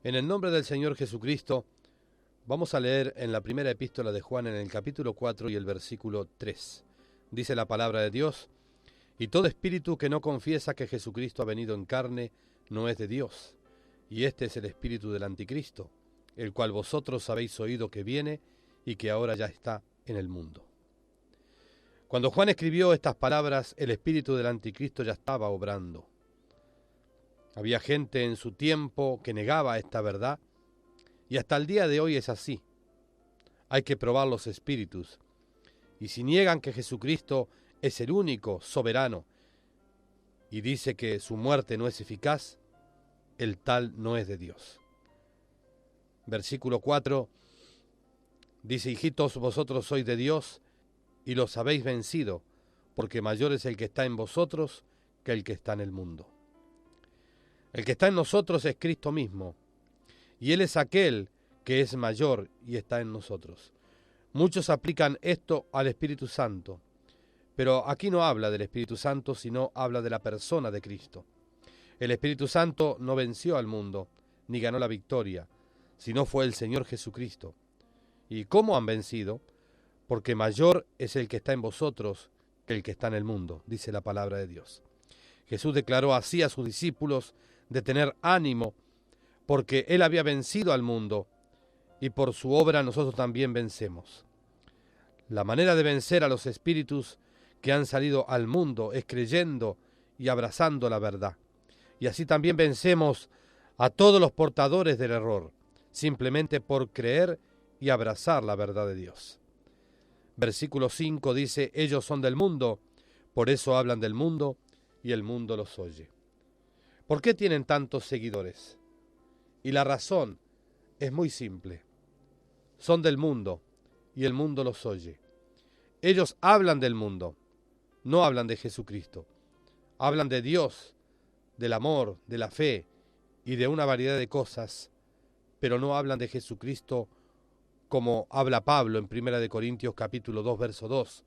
En el nombre del Señor Jesucristo, vamos a leer en la primera epístola de Juan en el capítulo 4 y el versículo 3. Dice la palabra de Dios: y todo espíritu que no confiesa que Jesucristo ha venido en carne no es de Dios, y este es el espíritu del anticristo, el cual vosotros habéis oído que viene y que ahora ya está en el mundo. Cuando Juan escribió estas palabras, el espíritu del anticristo ya estaba obrando. Había gente en su tiempo que negaba esta verdad, y hasta el día de hoy es así. Hay que probar los espíritus, y si niegan que Jesucristo es el único soberano y dice que su muerte no es eficaz, el tal no es de Dios. Versículo 4 dice: hijitos, vosotros sois de Dios y los habéis vencido, porque mayor es el que está en vosotros que el que está en el mundo. El que está en nosotros es Cristo mismo, y Él es aquel que es mayor y está en nosotros. Muchos aplican esto al Espíritu Santo, pero aquí no habla del Espíritu Santo, sino habla de la persona de Cristo. El Espíritu Santo no venció al mundo, ni ganó la victoria, sino fue el Señor Jesucristo. ¿Y cómo han vencido? Porque mayor es el que está en vosotros que el que está en el mundo, dice la palabra de Dios. Jesús declaró así a sus discípulos de tener ánimo, porque Él había vencido al mundo, y por su obra nosotros también vencemos. La manera de vencer a los espíritus que han salido al mundo es creyendo y abrazando la verdad. Y así también vencemos a todos los portadores del error, simplemente por creer y abrazar la verdad de Dios. Versículo 5 dice: ellos son del mundo, por eso hablan del mundo y el mundo los oye. ¿Por qué tienen tantos seguidores? Y la razón es muy simple. Son del mundo y el mundo los oye. Ellos hablan del mundo, no hablan de Jesucristo. Hablan de Dios, del amor, de la fe y de una variedad de cosas, pero no hablan de Jesucristo como habla Pablo en 1 Corintios capítulo 2, verso 2.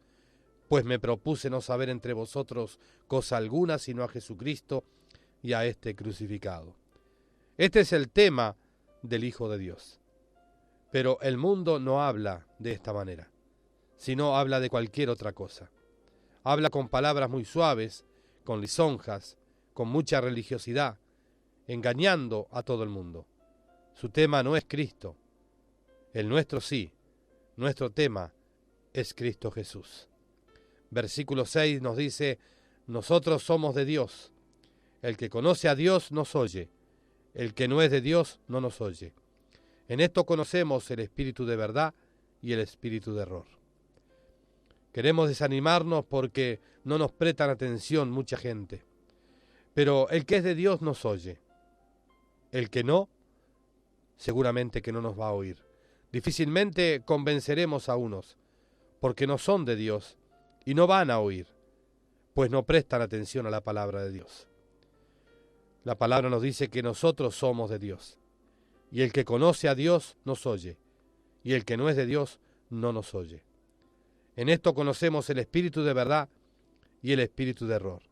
Pues me propuse no saber entre vosotros cosa alguna sino a Jesucristo y a este crucificado. Este es el tema del Hijo de Dios. Pero el mundo no habla de esta manera, sino habla de cualquier otra cosa. Habla con palabras muy suaves, con lisonjas, con mucha religiosidad, engañando a todo el mundo. Su tema no es Cristo. El nuestro sí. Nuestro tema es Cristo Jesús. Versículo 6 nos dice: nosotros somos de Dios. El que conoce a Dios nos oye. El que no es de Dios no nos oye. En esto conocemos el espíritu de verdad y el espíritu de error. Queremos desanimarnos porque no nos prestan atención mucha gente. Pero el que es de Dios nos oye. El que no, seguramente que no nos va a oír. Difícilmente convenceremos a unos, porque no son de Dios y no van a oír, pues no prestan atención a la palabra de Dios. La palabra nos dice que nosotros somos de Dios, y el que conoce a Dios nos oye, y el que no es de Dios no nos oye. En esto conocemos el espíritu de verdad y el espíritu de error.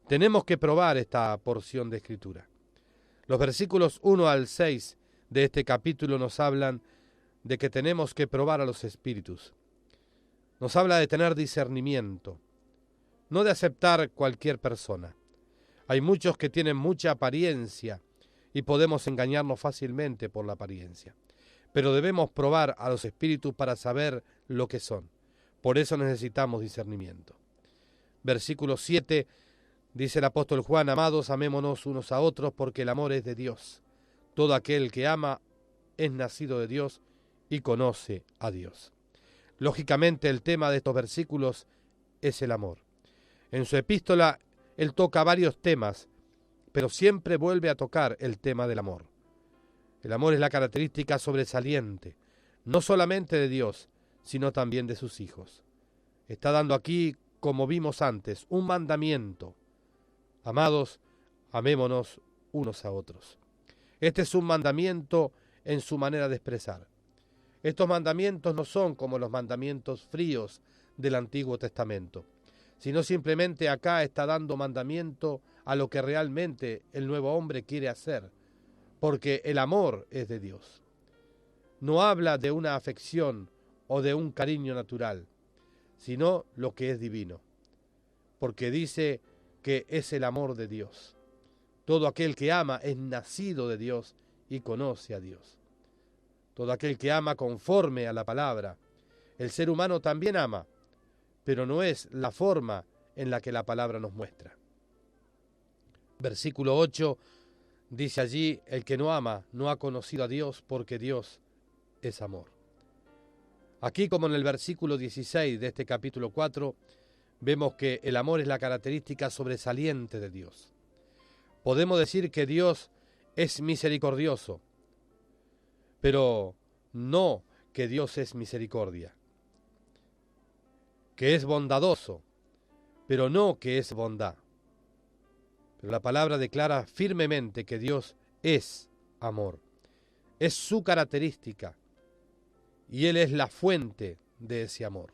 Tenemos que probar esta porción de Escritura. Los versículos 1 al 6 de este capítulo nos hablan de que tenemos que probar a los espíritus. Nos habla de tener discernimiento, no de aceptar cualquier persona. Hay muchos que tienen mucha apariencia y podemos engañarnos fácilmente por la apariencia. Pero debemos probar a los espíritus para saber lo que son. Por eso necesitamos discernimiento. Versículo 7 dice el apóstol Juan: amados, amémonos unos a otros, porque el amor es de Dios. Todo aquel que ama es nacido de Dios y conoce a Dios. Lógicamente el tema de estos versículos es el amor. En su epístola él toca varios temas, pero siempre vuelve a tocar el tema del amor. El amor es la característica sobresaliente, no solamente de Dios, sino también de sus hijos. Está dando aquí, como vimos antes, un mandamiento: amados, amémonos unos a otros. Este es un mandamiento en su manera de expresar. Estos mandamientos no son como los mandamientos fríos del Antiguo Testamento, sino simplemente acá está dando mandamiento a lo que realmente el nuevo hombre quiere hacer, porque el amor es de Dios. No habla de una afección o de un cariño natural, sino lo que es divino, porque dice que es el amor de Dios. Todo aquel que ama es nacido de Dios y conoce a Dios. Todo aquel que ama conforme a la palabra. El ser humano también ama, pero no es la forma en la que la palabra nos muestra. Versículo 8 dice allí: el que no ama no ha conocido a Dios, porque Dios es amor. Aquí, como en el versículo 16 de este capítulo 4, vemos que el amor es la característica sobresaliente de Dios. Podemos decir que Dios es misericordioso, pero no que Dios es misericordia. Que es bondadoso, pero no que es bondad. Pero la palabra declara firmemente que Dios es amor. Es su característica y Él es la fuente de ese amor.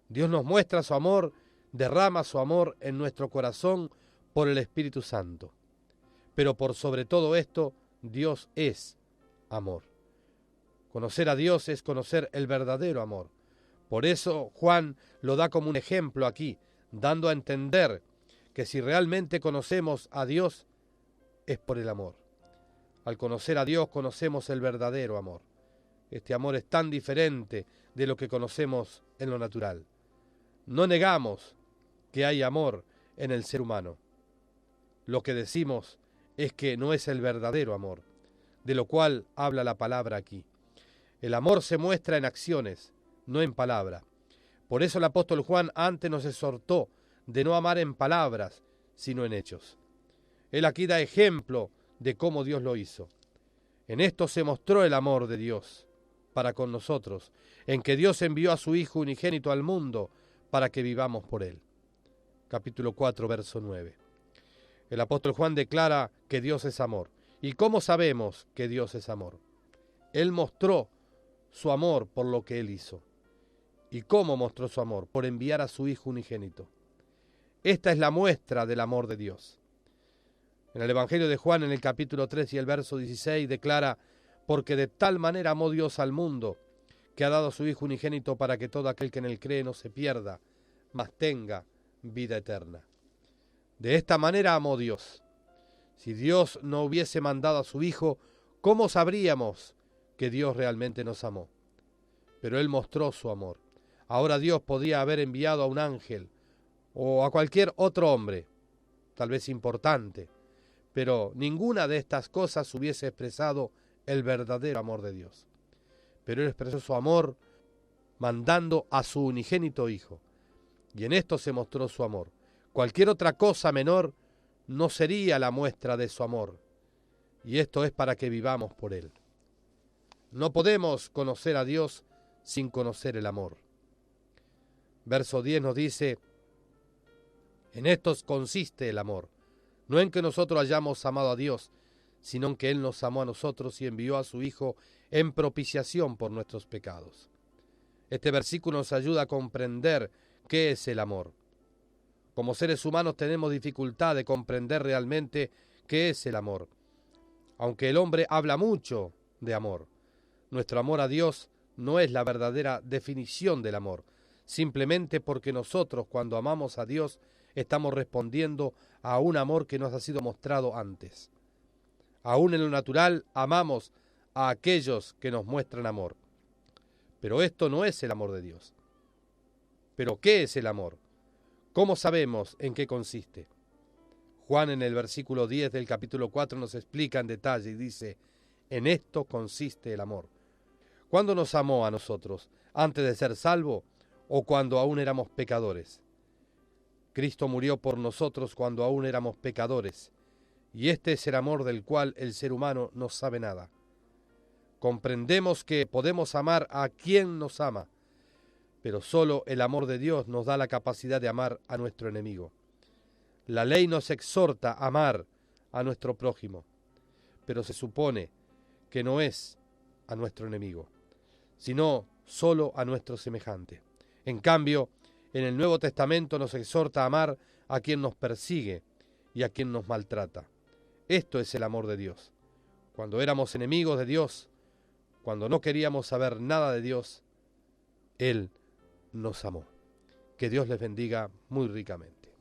Dios nos muestra su amor, derrama su amor en nuestro corazón por el Espíritu Santo. Pero por sobre todo esto, Dios es amor. Conocer a Dios es conocer el verdadero amor. Por eso Juan lo da como un ejemplo aquí, dando a entender que si realmente conocemos a Dios, es por el amor. Al conocer a Dios, conocemos el verdadero amor. Este amor es tan diferente de lo que conocemos en lo natural. No negamos que hay amor en el ser humano. Lo que decimos es que no es el verdadero amor, de lo cual habla la palabra aquí. El amor se muestra en acciones, no en palabra. Por eso el apóstol Juan antes nos exhortó de no amar en palabras, sino en hechos. Él aquí da ejemplo de cómo Dios lo hizo. En esto se mostró el amor de Dios para con nosotros, en que Dios envió a su Hijo unigénito al mundo para que vivamos por Él. Capítulo 4, verso 9. El apóstol Juan declara que Dios es amor. ¿Y cómo sabemos que Dios es amor? Él mostró su amor por lo que Él hizo. ¿Y cómo mostró su amor? Por enviar a su Hijo unigénito. Esta es la muestra del amor de Dios. En el Evangelio de Juan, en el capítulo 3 y el verso 16, declara: porque de tal manera amó Dios al mundo, que ha dado a su Hijo unigénito para que todo aquel que en él cree no se pierda, mas tenga vida eterna. De esta manera amó Dios. Si Dios no hubiese mandado a su Hijo, ¿cómo sabríamos que Dios realmente nos amó? Pero Él mostró su amor. Ahora Dios podía haber enviado a un ángel o a cualquier otro hombre, tal vez importante, pero ninguna de estas cosas hubiese expresado el verdadero amor de Dios. Pero Él expresó su amor mandando a su unigénito Hijo, y en esto se mostró su amor. Cualquier otra cosa menor no sería la muestra de su amor, y esto es para que vivamos por Él. No podemos conocer a Dios sin conocer el amor. Verso 10 nos dice: en esto consiste el amor, no en que nosotros hayamos amado a Dios, sino en que Él nos amó a nosotros y envió a su Hijo en propiciación por nuestros pecados. Este versículo nos ayuda a comprender qué es el amor. Como seres humanos tenemos dificultad de comprender realmente qué es el amor. Aunque el hombre habla mucho de amor, nuestro amor a Dios no es la verdadera definición del amor, simplemente porque nosotros, cuando amamos a Dios, estamos respondiendo a un amor que nos ha sido mostrado antes. Aún en lo natural amamos a aquellos que nos muestran amor. Pero esto no es el amor de Dios. ¿Pero qué es el amor? ¿Cómo sabemos en qué consiste? Juan, en el versículo 10 del capítulo 4, nos explica en detalle y dice: en esto consiste el amor. ¿Cuándo nos amó a nosotros? ¿Antes de ser salvo o cuando aún éramos pecadores? Cristo murió por nosotros cuando aún éramos pecadores, y este es el amor del cual el ser humano no sabe nada. Comprendemos que podemos amar a quien nos ama, pero solo el amor de Dios nos da la capacidad de amar a nuestro enemigo. La ley nos exhorta a amar a nuestro prójimo, pero se supone que no es a nuestro enemigo, sino solo a nuestro semejante. En cambio, en el Nuevo Testamento nos exhorta a amar a quien nos persigue y a quien nos maltrata. Esto es el amor de Dios. cuando éramos enemigos de Dios, cuando no queríamos saber nada de Dios, Él nos amó. Que Dios les bendiga muy ricamente.